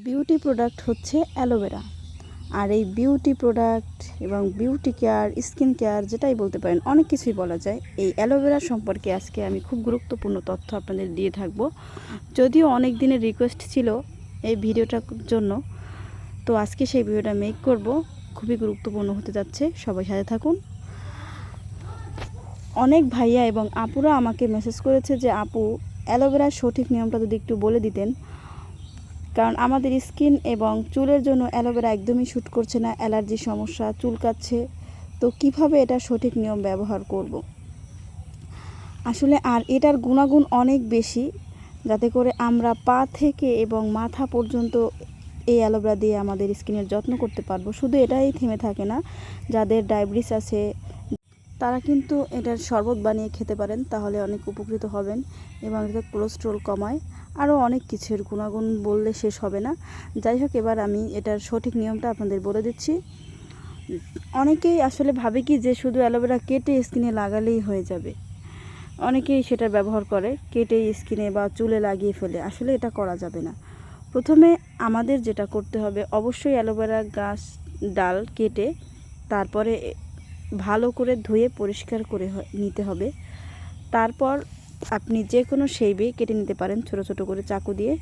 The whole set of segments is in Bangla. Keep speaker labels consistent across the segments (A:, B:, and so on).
A: বিউটি প্রোডাক্ট হচ্ছে অ্যালোভেরা। আর এই বিউটি প্রোডাক্ট এবং বিউটি কেয়ার, স্কিন কেয়ার যেটাই বলতে পারেন, অনেক কিছুই বলা যায়। এই অ্যালোভেরা সম্পর্কে আজকে আমি খুব গুরুত্বপূর্ণ তথ্য আপনাদের দিয়ে থাকবো। যদিও অনেক দিনের রিকোয়েস্ট ছিল এই ভিডিওটার জন্য, তো আজকে সেই ভিডিওটা মেক করব। খুবই গুরুত্বপূর্ণ হতে যাচ্ছে, সবাই সাথে থাকুন। অনেক ভাইয়া এবং আপুরা আমাকে মেসেজ করেছে যে আপু, অ্যালোভেরার সঠিক নিয়মটা যদি একটু বলে দিতেন, কারণ আমাদের স্কিন এবং চুলের জন্য অ্যালোভেরা একদমই শ্যুট করছে না, অ্যালার্জির সমস্যা, চুলকাচ্ছে। তো কিভাবে এটা সঠিক নিয়ম ব্যবহার করব আসলে। আর এটার গুণাগুণ অনেক বেশি, যাতে করে আমরা পা থেকে এবং মাথা পর্যন্ত এই অ্যালোভেরা দিয়ে আমাদের স্কিনের যত্ন করতে পারবো। শুধু এটাই থেমে থাকে না, যাদের ডায়াবেটিস আছে তারা কিন্তু এটার শরবত বানিয়ে খেতে পারেন, তাহলে অনেক উপকৃত হবেন এবং এটা কোলেস্ট্রল কমায়। আরও অনেক কিছুর গুণাগুণ বললে শেষ হবে না। যাই হোক, এবার আমি এটার সঠিক নিয়মটা আপনাদের বলে দিচ্ছি। অনেকেই আসলে ভাবে কি যে শুধু অ্যালোভেরা কেটে স্কিনে লাগালেই হয়ে যাবে। অনেকেই সেটার ব্যবহার করে, কেটে স্কিনে বা চুলে লাগিয়ে ফেলে। আসলে এটা করা যাবে না। প্রথমে আমাদের যেটা করতে হবে, অবশ্যই অ্যালোভেরা গাছ ডাল কেটে তারপরে ভালো করে ধুয়ে পরিষ্কার করে নিতে হবে। তারপর আপনি যে কোনো শেপে কেটে নিতে পারেন, ছোট ছোট করে চাকু দিয়ে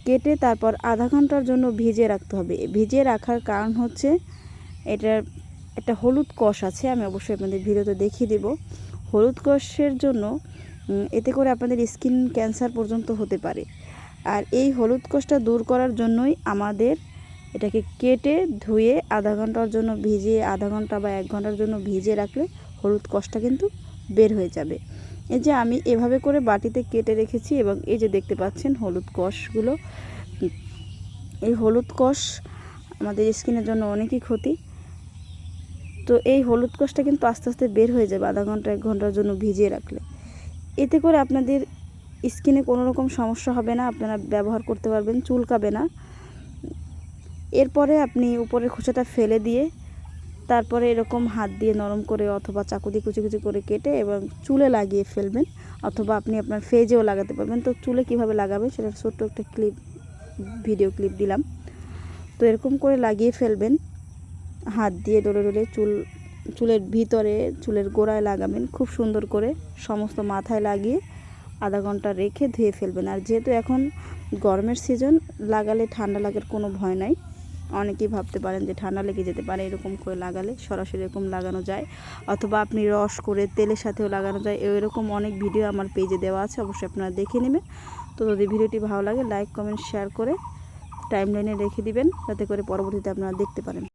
A: কেটে তারপর আধা ঘন্টার জন্য ভিজিয়ে রাখতে হবে। ভিজিয়ে রাখার কারণ হচ্ছে এটার একটা হলুদ কষ আছে, আমি অবশ্যই আপনাদের ভিডিওতে দেখিয়ে দেব। হলুদ কষের জন্য এতে করে আপনাদের স্কিন ক্যান্সার পর্যন্ত হতে পারে। আর এই হলুদ কষটা দূর করার জন্যই আমাদের এটাকে কেটে ধুয়ে আধা ঘন্টার জন্য ভিজিয়ে, আধা ঘন্টা বা 1 ঘন্টার জন্য ভিজিয়ে রাখলে হলুদ কষটা কিন্তু বের হয়ে যাবে। এই যে আমি এভাবে করে বাটিতে কেটে রেখেছি এবং এই যে দেখতে পাচ্ছেন হলুদ কষগুলো। এই হলুদ কষ আমাদের স্কিনের জন্য অনেকই ক্ষতি। তো এই হলুদ কষটা কিন্তু আস্তে আস্তে বের হয়ে যাবে আধা ঘন্টা 1 ঘন্টার জন্য ভিজিয়ে রাখলে। এতে করে আপনাদের স্কিনে কোনো রকম সমস্যা হবে না, আপনারা ব্যবহার করতে পারবেন, চুলকাবে না। এরপরে আপনি উপরের খোসাটা ফেলে দিয়ে তারপরে এরকম হাত দিয়ে নরম করে অথবা চাকু দিয়ে কুচি কুচি করে কেটে এবং চুলে লাগিয়ে ফেলবেন, অথবা আপনি আপনার ফেজেও লাগাতে পারবেন। তো চুলে কিভাবে লাগাবেন সেটা ছোট্ট একটা ভিডিও ক্লিপ দিলাম। তো এরকম করে লাগিয়ে ফেলবেন, হাত দিয়ে ডলে ডলে চুলের ভিতরে, চুলের গোড়ায় লাগাবেন খুব সুন্দর করে, সমস্ত মাথায় লাগিয়ে আধা ঘন্টা রেখে ধুয়ে ফেলবেন। আর যেহেতু এখন গরমের সিজন, লাগালে ঠান্ডা লাগার কোনো ভয় নাই। অনেকেই ভাবতে পারেন যে ঠান্ডা লেগে যেতে পারে, এরকম করে লাগালে সরাসরি এরকম লাগানো যায়, অথবা আপনি রস করে তেলের সাথেও লাগানো যায়। এরকম অনেক ভিডিও আমার পেজে দেওয়া আছে, অবশ্যই আপনারা দেখে নেবেন। তো যদি ভিডিওটি ভালো লাগে লাইক কমেন্ট শেয়ার করে টাইমলাইনে রেখে দিবেন, যাতে করে পরবর্তীতে আপনারা দেখতে পারেন।